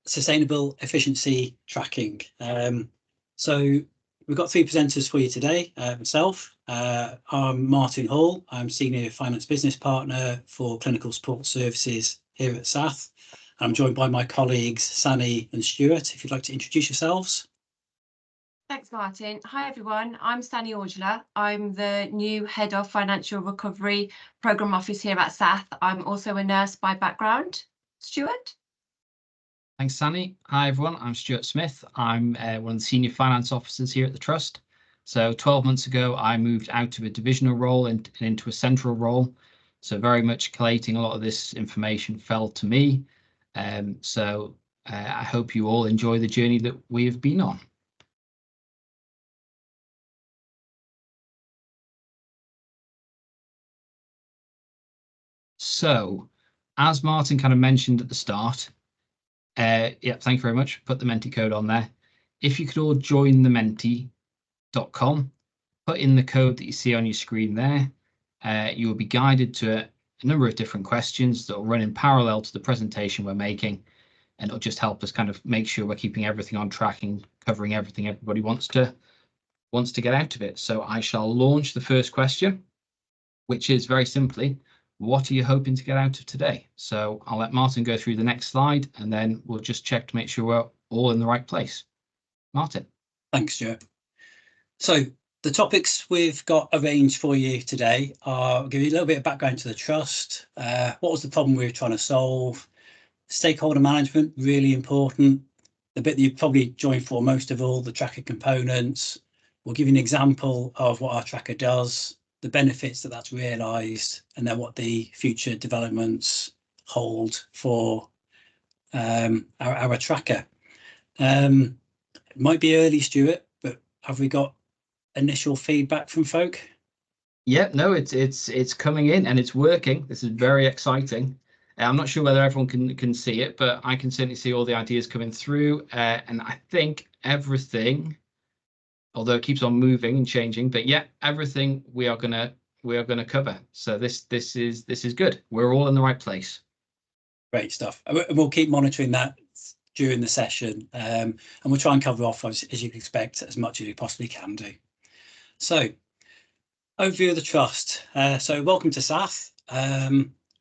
sustainable efficiency tracking. So we've got three presenters for you today. Myself, I'm Martin Hall. I'm Senior Finance Business Partner for Clinical Support Services here at SATH. I'm joined by my colleagues, Sani and Stuart. If you'd like to introduce yourselves. Thanks, Martin. Hi, everyone. I'm Sani Orgula. I'm the new Head of Financial Recovery Programme Office here at SATH. I'm also a nurse by background. Stuart? Thanks, Sani. Hi, everyone. I'm Stuart Smith. I'm one of the Senior Finance Officers here at the Trust. So 12 months ago, I moved out of a divisional role and into a central role. So very much collating a lot of this information fell to me. So I hope you all enjoy the journey that we have been on. So, as Martin kind of mentioned at the start, thank you very much. Put the Menti code on there. If you could all join the Menti.com, put in the code that you see on your screen there. You will be guided to a number of different questions that will run in parallel to the presentation we're making, and it'll just help us kind of make sure we're keeping everything on track and covering everything everybody wants to get out of it. So I shall launch the first question, which is very simply, what are you hoping to get out of today? So I'll let Martin go through the next slide, and then we'll just check to make sure we're all in the right place. Martin. Thanks, Stuart. So the topics we've got arranged for you today are, I'll give you a little bit of background to the Trust. What was the problem we were trying to solve? Stakeholder management, really important. The bit that you probably joined for most of all, the tracker components. We'll give you an example of what our tracker does, the benefits that that's realised, and then what the future developments hold for our tracker. It might be early, Stuart, but have we got initial feedback from folk? Yeah, no, it's coming in and it's working. This is very exciting. I'm not sure whether everyone can see it, but I can certainly see all the ideas coming through, and I think everything, although it keeps on moving and changing, but yeah, everything we are gonna cover. So this is good. We're all in the right place. Great stuff. And we'll keep monitoring that during the session, and we'll try and cover off, as you can expect, as much as we possibly can do. So, overview of the Trust. So welcome to SATH.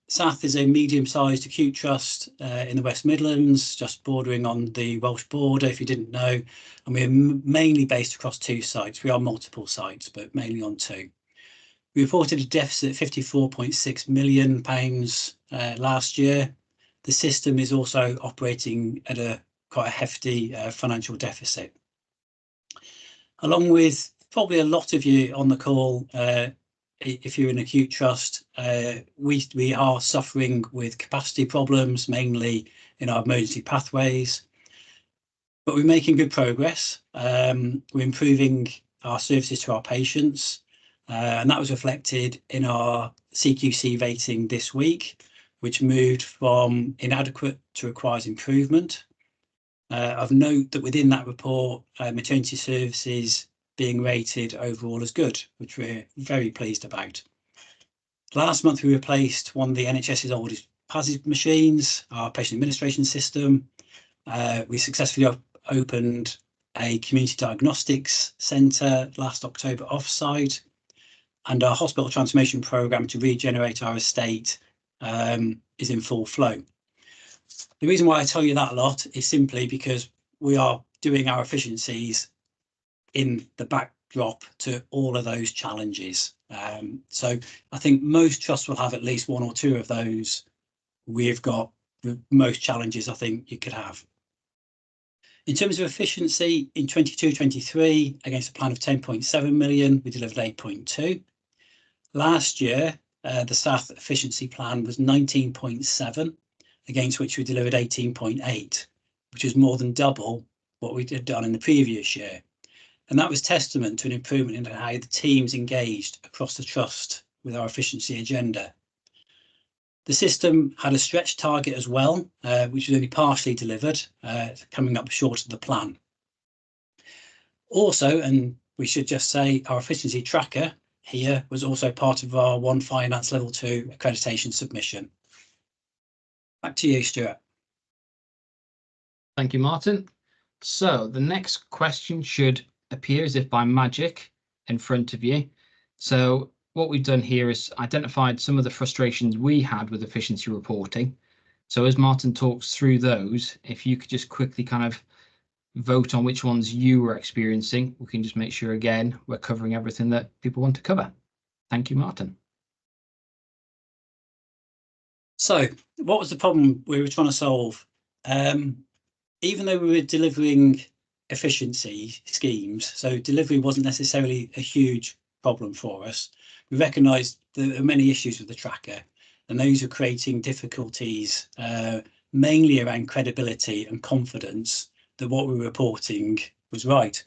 SATH is a medium-sized acute trust in the West Midlands, just bordering on the Welsh border, if you didn't know. And we're mainly based across two sites. We are multiple sites, but mainly on two. We reported a deficit of £54.6 million last year. The system is also operating at quite a hefty financial deficit. Along with probably a lot of you on the call, if you're an acute trust, we are suffering with capacity problems, mainly in our emergency pathways, but we're making good progress. We're improving our services to our patients, and that was reflected in our CQC rating this week, which moved from inadequate to requires improvement. Of note that within that report, maternity services being rated overall as good, which we're very pleased about. Last month, we replaced one of the NHS's oldest PASS machines, our patient administration system. We successfully opened a community diagnostics centre last October offsite, and our hospital transformation programme to regenerate our estate is in full flow. The reason why I tell you that a lot is simply because we are doing our efficiencies in the backdrop to all of those challenges. So I think most trusts will have at least one or two of those. We've got the most challenges I think you could have. In terms of efficiency, in 22-23, against a plan of 10.7 million, we delivered 8.2. Last year, the SATH efficiency plan was 19.7, against which we delivered 18.8, which is more than double what we had done in the previous year. And that was testament to an improvement in how the teams engaged across the Trust with our efficiency agenda. The system had a stretch target as well, which was only partially delivered, coming up short of the plan. Also, and we should just say, our efficiency tracker here was also part of our One Finance Level 2 accreditation submission. Back to you, Stuart. Thank you, Martin. So the next question should appear as if by magic in front of you. So what we've done here is identified some of the frustrations we had with efficiency reporting. So as Martin talks through those, if you could just quickly kind of vote on which ones you were experiencing, we can just make sure, again, we're covering everything that people want to cover. Thank you, Martin. So what was the problem we were trying to solve? Even though we were delivering efficiency schemes, so delivery wasn't necessarily a huge problem for us, we recognised there are many issues with the tracker, and those were creating difficulties, mainly around credibility and confidence that what we were reporting was right.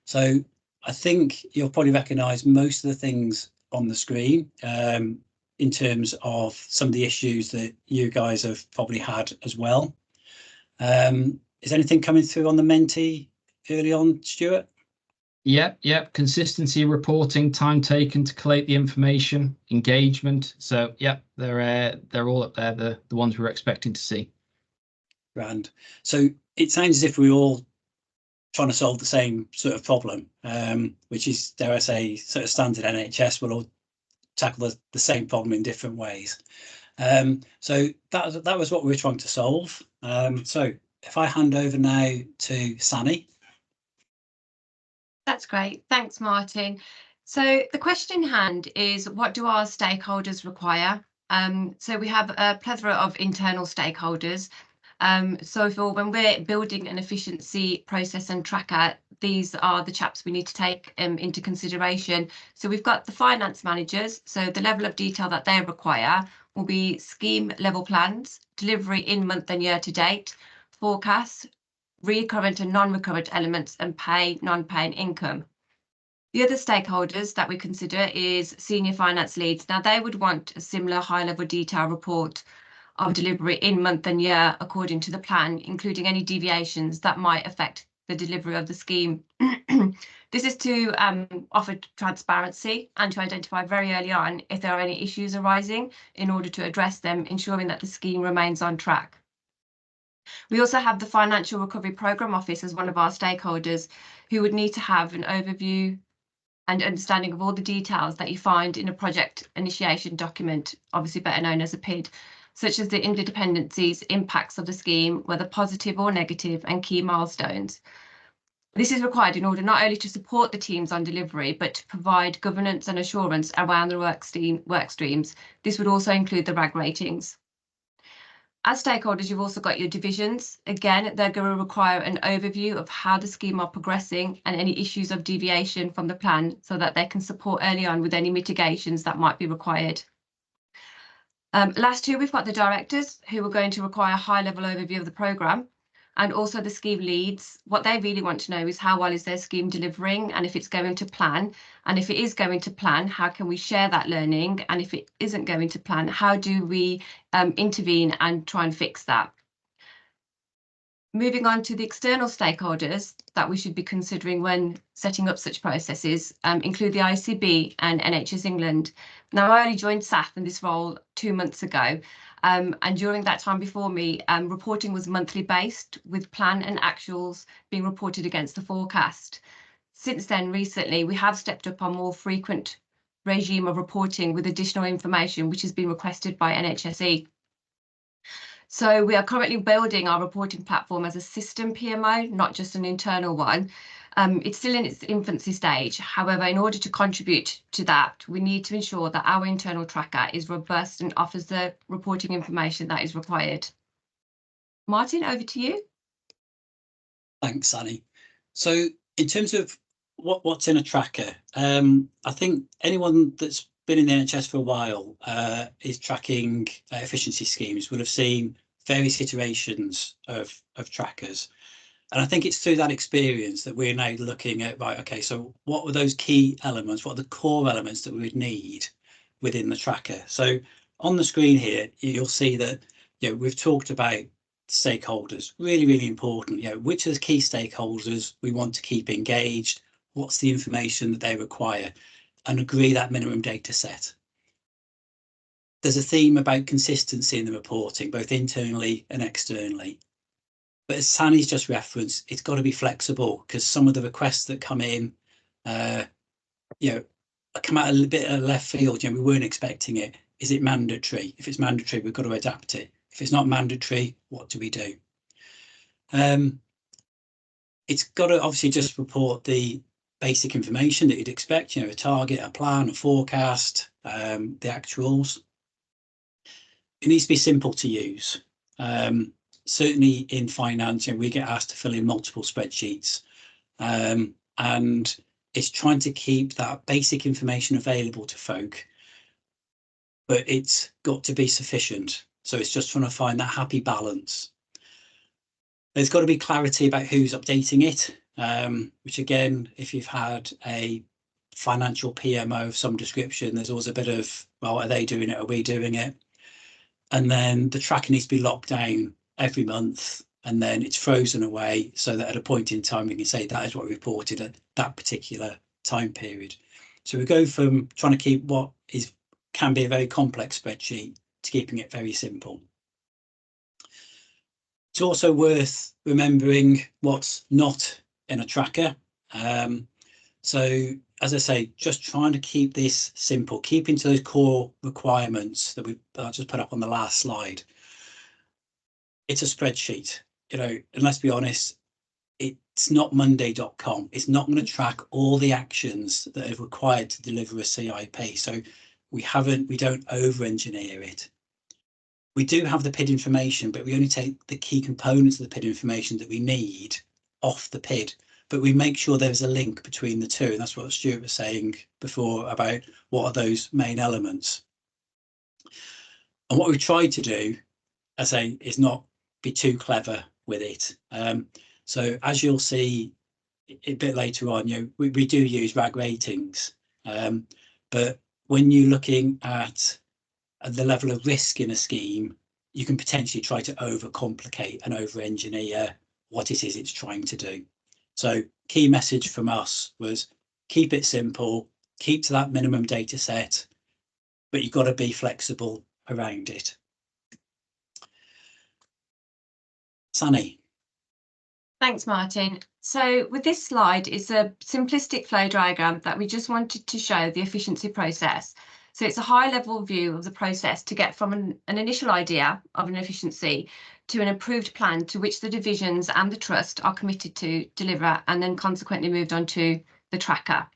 So I think you'll probably recognise most of the things on the screen in terms of some of the issues that you guys have probably had as well. Is anything coming through on the Menti early on, Stuart? Yep. Consistency reporting, time taken to collate the information, engagement. So yep, they're all up there, the ones we were expecting to see. Grand. So it sounds as if we're all trying to solve the same sort of problem, which is, dare I say, sort of standard NHS. We'll all tackle the same problem in different ways. So that was what we were trying to solve. So if I hand over now to Sani. That's great. Thanks, Martin. So the question in hand is, what do our stakeholders require? So we have a plethora of internal stakeholders. So when we're building an efficiency process and tracker, these are the chaps we need to take into consideration. So we've got the finance managers. So the level of detail that they require will be scheme level plans, delivery in month and year to date, forecasts, recurrent and non-recurrent elements, and pay, non-paying income. The other stakeholders that we consider is senior finance leads. Now they would want a similar high-level detail report of delivery in month and year according to the plan, including any deviations that might affect the delivery of the scheme. This is to offer transparency and to identify very early on if there are any issues arising in order to address them, ensuring that the scheme remains on track. We also have the Financial Recovery Programme Office as one of our stakeholders, who would need to have an overview and understanding of all the details that you find in a project initiation document, obviously better known as a PID, such as the interdependencies, impacts of the scheme, whether positive or negative, and key milestones. This is required in order not only to support the teams on delivery, but to provide governance and assurance around the work streams. This would also include the RAG ratings. As stakeholders, you've also got your divisions. Again, they're going to require an overview of how the scheme are progressing and any issues of deviation from the plan so that they can support early on with any mitigations that might be required. Last year, we've got the directors who are going to require a high-level overview of the programme, and also the scheme leads. What they really want to know is how well is their scheme delivering, and if it's going to plan. And if it is going to plan, how can we share that learning? And if it isn't going to plan, how do we intervene and try and fix that? Moving on to the external stakeholders that we should be considering when setting up such processes include the ICB and NHS England. Now, I only joined SAF in this role 2 months ago, and during that time before me, reporting was monthly based, with plan and actuals being reported against the forecast. Since then, recently, we have stepped up on more frequent regime of reporting with additional information, which has been requested by NHSE. So we are currently building our reporting platform as a system PMO, not just an internal one. It's still in its infancy stage. However, in order to contribute to that, we need to ensure that our internal tracker is robust and offers the reporting information that is required. Martin, over to you. Thanks, Sani. So in terms of what's in a tracker, I think anyone that's been in the NHS for a while is tracking efficiency schemes will have seen various iterations of trackers. And I think it's through that experience that we're now looking at, right, okay, so what were those key elements? What are the core elements that we would need within the tracker? So on the screen here, you'll see that, we've talked about stakeholders, really, really important. Which are the key stakeholders we want to keep engaged? What's the information that they require? And agree that minimum data set. There's a theme about consistency in the reporting, both internally and externally. But as Sanny's just referenced, it's got to be flexible, because some of the requests that come in, come out a little bit of left field. We weren't expecting it. Is it mandatory? If it's mandatory, we've got to adapt it. If it's not mandatory, what do we do? It's got to obviously just report the basic information that you'd expect, a target, a plan, a forecast, the actuals. It needs to be simple to use. Certainly in finance, we get asked to fill in multiple spreadsheets, and it's trying to keep that basic information available to folk, but it's got to be sufficient. So it's just trying to find that happy balance. There's got to be clarity about who's updating it, which again, if you've had a financial PMO of some description, there's always a bit of, well, are they doing it? Are we doing it? And then the tracker needs to be locked down every month, and then it's frozen away so that at a point in time we can say that is what we reported at that particular time period. So we go from trying to keep what can be a very complex spreadsheet to keeping it very simple. It's also worth remembering what's not in a tracker. So as I say, just trying to keep this simple, keeping to those core requirements that I just put up on the last slide. It's a spreadsheet, and let's be honest, it's not Monday.com. It's not going to track all the actions that are required to deliver a CIP. So we don't over-engineer it. We do have the PID information, but we only take the key components of the PID information that we need off the PID. But we make sure there's a link between the two. And that's what Stuart was saying before about what are those main elements. And what we've tried to do, I say, is not be too clever with it. So as you'll see a bit later on, we do use RAG ratings. But when you're looking at the level of risk in a scheme, you can potentially try to overcomplicate and over-engineer what it is it's trying to do. So key message from us was keep it simple, keep to that minimum data set, but you've got to be flexible around it. Sanny. Thanks, Martin. So with this slide, it's a simplistic flow diagram that we just wanted to show the efficiency process. So it's a high-level view of the process to get from an initial idea of an efficiency to an approved plan to which the divisions and the trust are committed to deliver, and then consequently moved on to the tracker.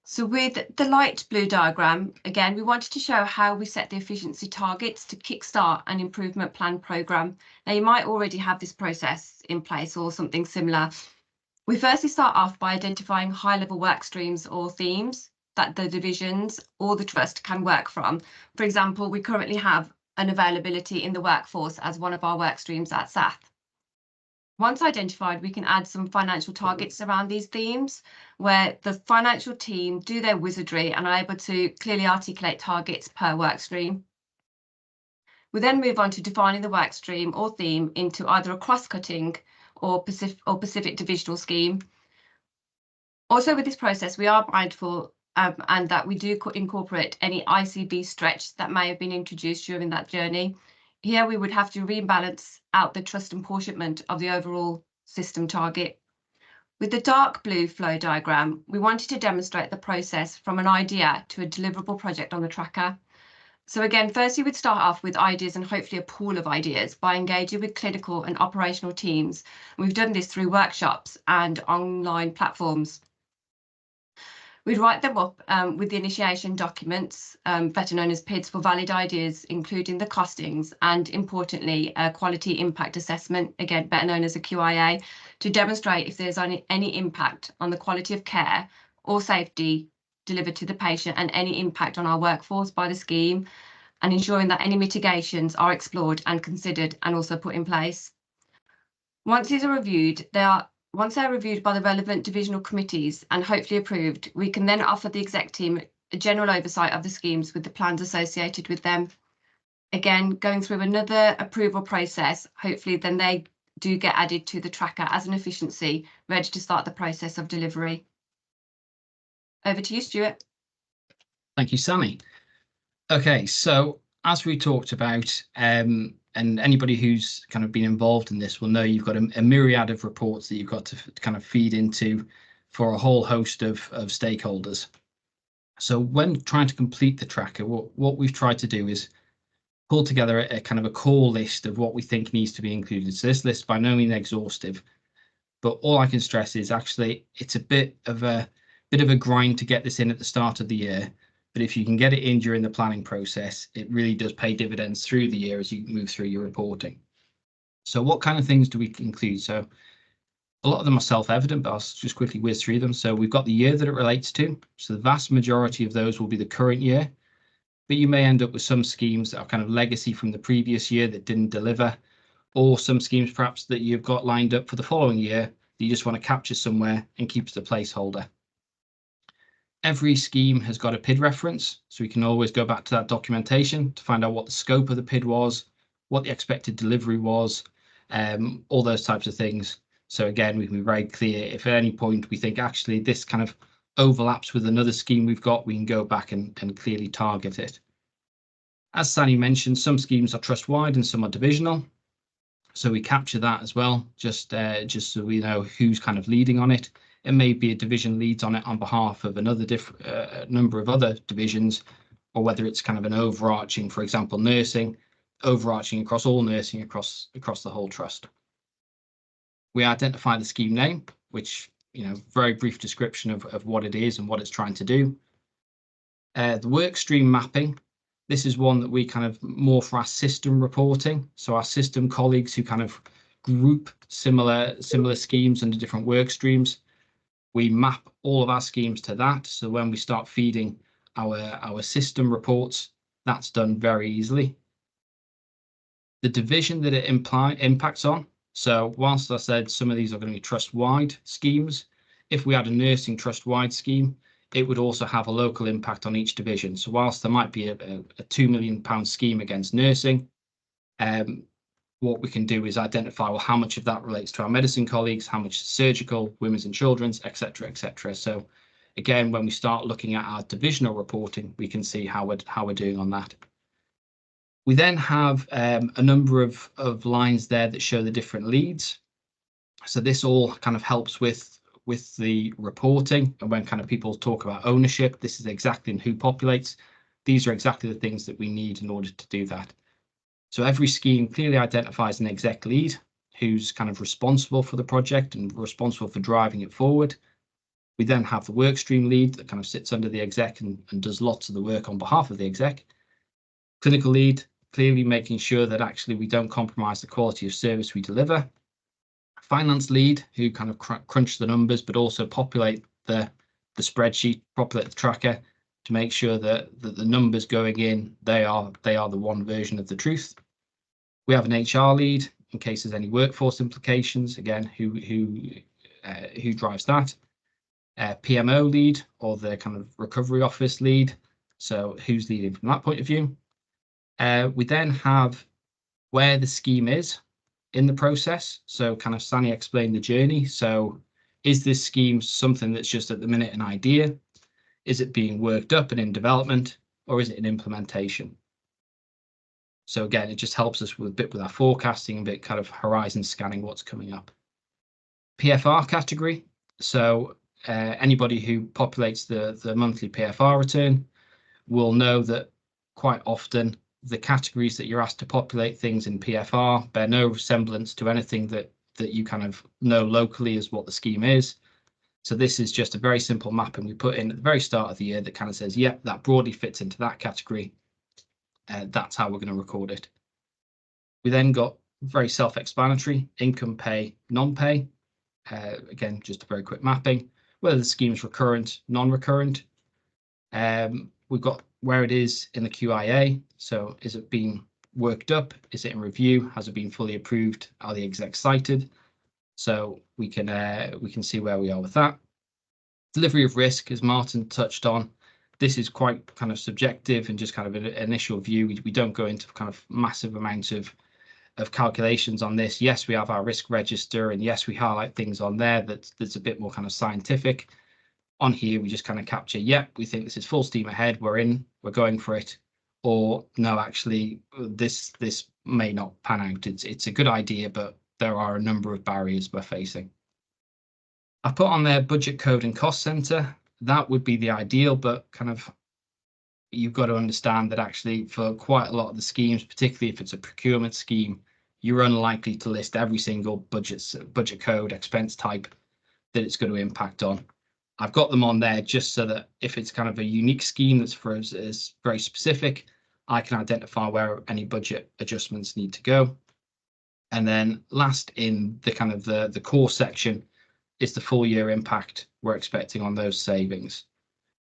So with the light blue diagram, again, we wanted to show how we set the efficiency targets to kickstart an improvement plan programme. Now, you might already have this process in place or something similar. We firstly start off by identifying high-level work streams or themes that the divisions or the trust can work from. For example, we currently have an availability in the workforce as one of our work streams at SATH. Once identified, we can add some financial targets around these themes, where the financial team do their wizardry and are able to clearly articulate targets per work stream. We then move on to defining the work stream or theme into either a cross-cutting or Pacific divisional scheme. Also with this process, we are mindful and that we do incorporate any ICB stretch that may have been introduced during that journey. Here we would have to rebalance out the trust apportionment of the overall system target. With the dark blue flow diagram, we wanted to demonstrate the process from an idea to a deliverable project on the tracker. So again, firstly, we'd start off with ideas and hopefully a pool of ideas by engaging with clinical and operational teams. We've done this through workshops and online platforms. We'd write them up with the initiation documents, better known as PIDs, for valid ideas, including the costings and, importantly, a quality impact assessment, again, better known as a QIA, to demonstrate if there's any impact on the quality of care or safety delivered to the patient and any impact on our workforce by the scheme, and ensuring that any mitigations are explored and considered and also put in place. Once these are reviewed, once they're reviewed by the relevant divisional committees and hopefully approved, we can then offer the exec team a general oversight of the schemes with the plans associated with them. Again, going through another approval process, hopefully then they do get added to the tracker as an efficiency, ready to start the process of delivery. Over to you, Stuart. Thank you, Sammy. Okay, so as we talked about, And anybody who's kind of been involved in this will know you've got a myriad of reports that you've got to kind of feed into for a whole host of stakeholders. So when trying to complete the tracker, what we've tried to do is pull together a kind of a core list of what we think needs to be included. So this list by no means exhaustive, but all I can stress is actually it's a bit of a grind to get this in at the start of the year. But if you can get it in during the planning process, it really does pay dividends through the year as you move through your reporting. So what kind of things do we include? So a lot of them are self-evident, but I'll just quickly whiz through them. So we've got the year that it relates to. So the vast majority of those will be the current year, but you may end up with some schemes that are kind of legacy from the previous year that didn't deliver, or some schemes perhaps that you've got lined up for the following year that you just want to capture somewhere and keep as a placeholder. Every scheme has got a PID reference, so we can always go back to that documentation to find out what the scope of the PID was, what the expected delivery was, all those types of things. So again, we can be very clear if at any point we think actually this kind of overlaps with another scheme we've got, we can go back and clearly target it. As Sani mentioned, some schemes are trust-wide and some are divisional. So we capture that as well, just so we know who's kind of leading on it. It may be a division leads on it on behalf of another number of other divisions, or whether it's kind of an overarching, for example, nursing, overarching across all nursing across the whole trust. We identify the scheme name, which, very brief description of what it is and what it's trying to do. The work stream mapping. This is one that we kind of more for our system reporting. So our system colleagues who kind of group similar schemes under different work streams. We map all of our schemes to that. So when we start feeding our system reports, that's done very easily. The division that it impacts on. So whilst I said some of these are going to be trust-wide schemes, if we had a nursing trust-wide scheme, it would also have a local impact on each division. So whilst there might be a £2 million scheme against nursing, what we can do is identify, well, how much of that relates to our medicine colleagues, how much is surgical, women's and children's, etc., etc. So again, when we start looking at our divisional reporting, we can see how we're doing on that. We then have a number of lines there that show the different leads. So this all kind of helps with the reporting, and when kind of people talk about ownership, this is exactly who populates. These are exactly the things that we need in order to do that. So every scheme clearly identifies an exec lead who's kind of responsible for the project and responsible for driving it forward. We then have the work stream lead that kind of sits under the exec and does lots of the work on behalf of the exec. Clinical lead, clearly making sure that actually we don't compromise the quality of service we deliver. Finance lead, who kind of crunch the numbers, but also populate the spreadsheet, populate the tracker to make sure that the numbers going in, they are the one version of the truth. We have an HR lead in case there's any workforce implications. Again, who drives that? PMO lead, or the kind of recovery office lead. So who's leading from that point of view? We then have where the scheme is in the process. So kind of Sani explained the journey. So is this scheme something that's just at the minute an idea? Is it being worked up and in development, or is it in implementation? So again, it just helps us with a bit with our forecasting, a bit kind of horizon scanning what's coming up. PFR category. So anybody who populates the monthly PFR return will know that quite often the categories that you're asked to populate things in PFR bear no resemblance to anything that you kind of know locally as what the scheme is. So this is just a very simple mapping we put in at the very start of the year that kind of says, yep, that broadly fits into that category. That's how we're going to record it. We then got very self-explanatory, income pay, non-pay. Again, just a very quick mapping, whether the scheme is recurrent, non-recurrent. We've got where it is in the QIA. So is it being worked up? Is it in review? Has it been fully approved? Are the execs cited? So we can see where we are with that. Delivery of risk, as Martin touched on, this is quite kind of subjective and just kind of an initial view. We don't go into kind of massive amounts of calculations on this. Yes, we have our risk register, and yes, we highlight things on there that's a bit more kind of scientific. On here, we just kind of capture, yep, we think this is full steam ahead, we're going for it. Or no, actually, this may not pan out. It's a good idea, but there are a number of barriers we're facing. I put on there budget code and cost center. That would be the ideal, but kind of you've got to understand that actually for quite a lot of the schemes, particularly if it's a procurement scheme, you're unlikely to list every single budget code expense type that it's going to impact on. I've got them on there just so that if it's kind of a unique scheme that's for us is very specific, I can identify where any budget adjustments need to go. And then last in the kind of the core section is the full year impact we're expecting on those savings.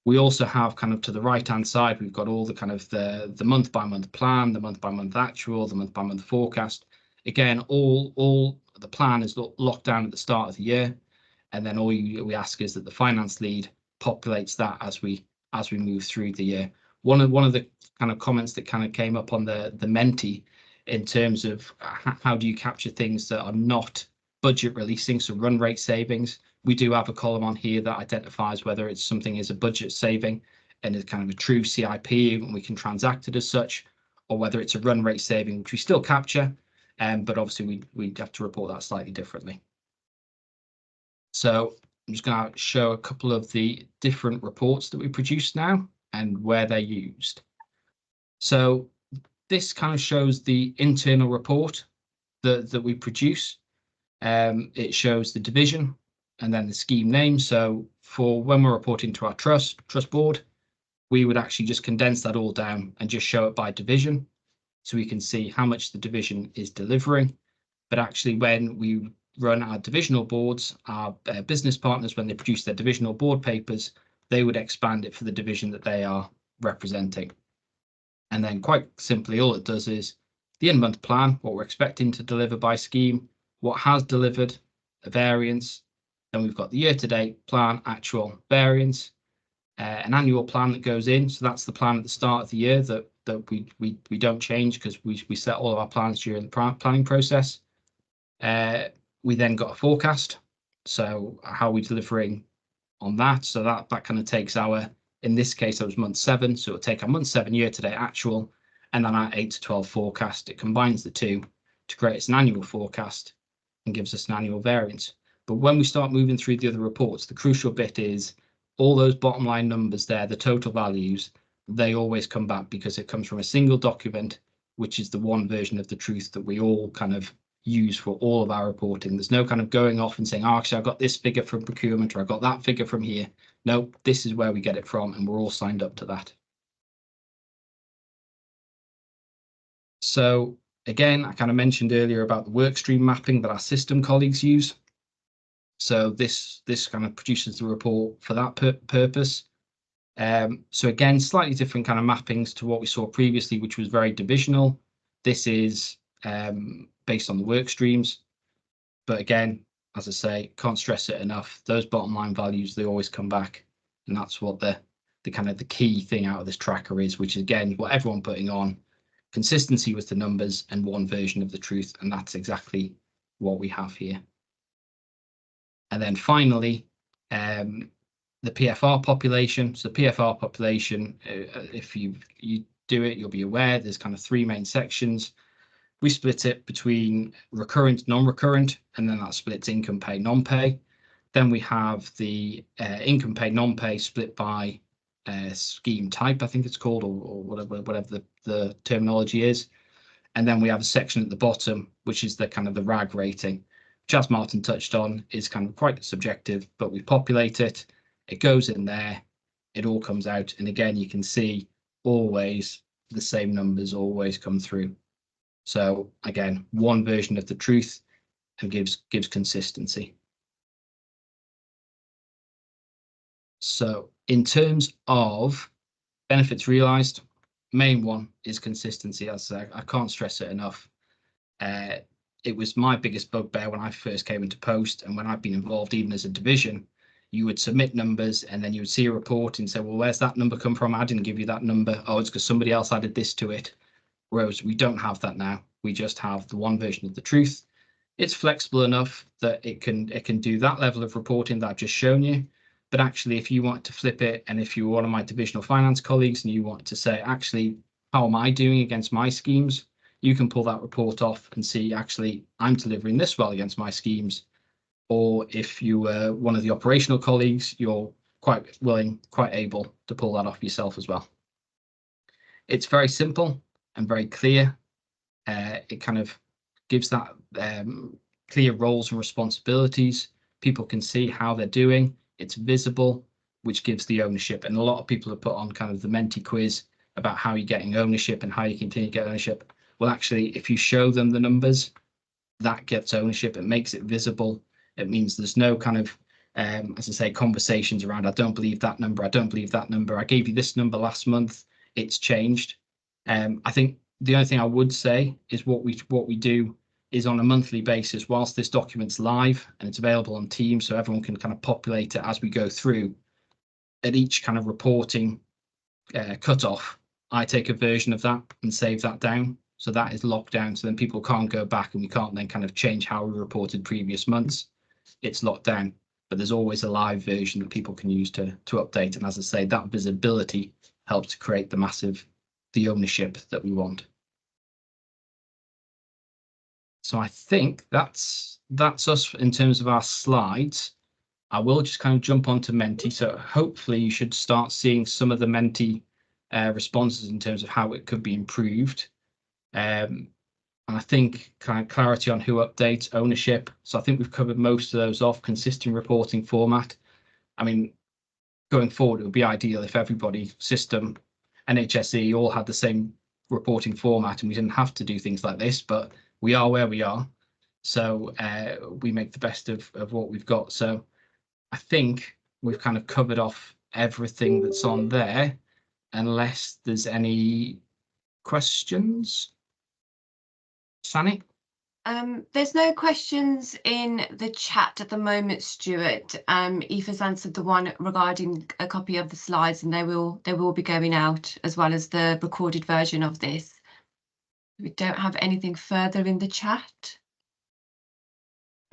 We also have kind of to the right hand side, we've got all the kind of the month by month plan, the month by month actual, the month by month forecast. Again, all the plan is locked down at the start of the year. And then all we ask is that the finance lead populates that as we move through the year. One of the kind of comments that kind of came up on the Menti in terms of how do you capture things that are not budget releasing, so run rate savings. We do have a column on here that identifies whether it's something is a budget saving and is kind of a true CIP and we can transact it as such, or whether it's a run rate saving, which we still capture, but obviously we have to report that slightly differently. So I'm just going to show a couple of the different reports that we produce now and where they're used. So this kind of shows the internal report that we produce. It shows the division and then the scheme name. So for when we're reporting to our trust board, we would actually just condense that all down and just show it by division. So we can see how much the division is delivering. But actually when we run our divisional boards, our business partners, when they produce their divisional board papers, they would expand it for the division that they are representing. And then quite simply, all it does is the in-month plan, what we're expecting to deliver by scheme, what has delivered, a variance. Then we've got the year-to-date plan, actual variance, an annual plan that goes in. So that's the plan at the start of the year that we don't change because we set all of our plans during the planning process. We then got a forecast. So how are we delivering on that? So that kind of takes our, in this case, that was month 7. So it'll take our month 7 year-to-date actual and then our 8 to 12 forecast. It combines the two to create an annual forecast and gives us an annual variance. But when we start moving through the other reports, the crucial bit is all those bottom line numbers there, the total values, they always come back because it comes from a single document, which is the one version of the truth that we all kind of use for all of our reporting. There's no kind of going off and saying, oh, actually, I got this figure from procurement or I got that figure from here. No, this is where we get it from, and we're all signed up to that. So again, I kind of mentioned earlier about the workstream mapping that our system colleagues use. So this kind of produces the report for that purpose. So again, slightly different kind of mappings to what we saw previously, which was very divisional. This is based on the work streams. But again, as I say, can't stress it enough. Those bottom line values, they always come back. And that's what the kind of the key thing out of this tracker is, which is again, what everyone putting on, consistency with the numbers and one version of the truth. And that's exactly what we have here. And then finally, the PFR population. So PFR population, if you do it, you'll be aware there's kind of 3 main sections. We split it between recurrent, non-recurrent, and then that splits income pay, non-pay. Then we have the income pay, non-pay split by scheme type, I think it's called, or whatever the terminology is. And then we have a section at the bottom, which is the kind of the RAG rating, which, as Martin touched on, is kind of quite subjective, but we populate it, it goes in there, it all comes out. And again, you can see always the same numbers always come through. So again, one version of the truth and gives consistency. So in terms of benefits realized, main one is consistency. As I can't stress it enough. It was my biggest bugbear when I first came into post, and when I've been involved even as a division, you would submit numbers and then you would see a report and say, well, where's that number come from? I didn't give you that number. Oh, it's because somebody else added this to it. Whereas we don't have that now. We just have the one version of the truth. It's flexible enough that it can do that level of reporting that I've just shown you. But actually, if you want to flip it, and if you were one of my divisional finance colleagues and you want to say, actually, how am I doing against my schemes? you can pull that report off and see, actually, I'm delivering this well against my schemes. Or if you were one of the operational colleagues, you're quite willing, quite able to pull that off yourself as well. It's very simple and very clear. It kind of gives that clear roles and responsibilities. People can see how they're doing. It's visible, which gives the ownership. And a lot of people have put on kind of the Menti quiz about how you're getting ownership and how you continue to get ownership. Well, actually, if you show them the numbers, that gets ownership. It makes it visible. It means there's no kind of, as I say, conversations around, I don't believe that number. I don't believe that number. I gave you this number last month. It's changed. I think the only thing I would say is what we do is on a monthly basis, whilst this document's live and it's available on Teams, so everyone can kind of populate it as we go through. At each kind of reporting cutoff, I take a version of that and save that down. So that is locked down. So then people can't go back and we can't then kind of change how we reported previous months. It's locked down, but there's always a live version that people can use to update. And as I say, that visibility helps to create the ownership that we want. So I think that's us in terms of our slides. I will just kind of jump onto Menti. So hopefully you should start seeing some of the Menti responses in terms of how it could be improved. And I think kind of clarity on who updates, ownership. So I think we've covered most of those off. Consistent reporting format. I mean, going forward, it would be ideal if everybody, system, NHSE, all had the same reporting format and we didn't have to do things like this, but we are where we are. So we make the best of what we've got. So I think we've kind of covered off everything that's on there, unless there's any questions. Sani? There's no questions in the chat at the moment, Stuart. Aoife's answered the one regarding a copy of the slides, and they will be going out, as well as the recorded version of this. We don't have anything further in the chat.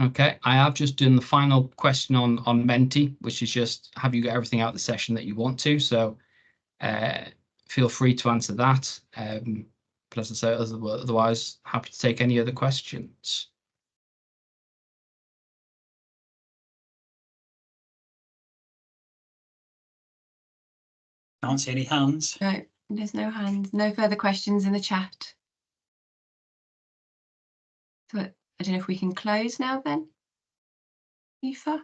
Okay, I have just done the final question on Menti, which is just, have you got everything out of the session that you want to? So feel free to answer that. But as I say, otherwise, happy to take any other questions. Can't see any hands. No, there's no hands, no further questions in the chat. So I don't know if we can close now then, Aoife?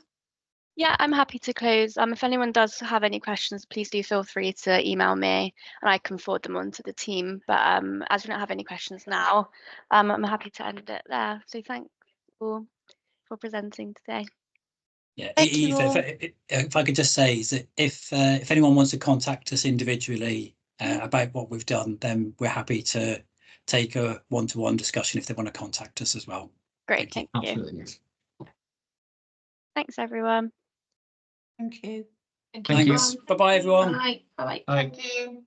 Yeah, I'm happy to close. If anyone does have any questions, please do feel free to email me and I can forward them on to the team. But as we don't have any questions now, I'm happy to end it there. So thanks for presenting today. Yeah, Thank you Aoife, all. if I could just say is that if anyone wants to contact us individually about what we've done, then we're happy to take a one-to-one discussion if they want to contact us as well. Great, Thank thank you. Absolutely. Thanks, everyone. Thank you. Thank you. Thanks. Bye-bye, everyone. Bye. Bye. Bye. Thank you.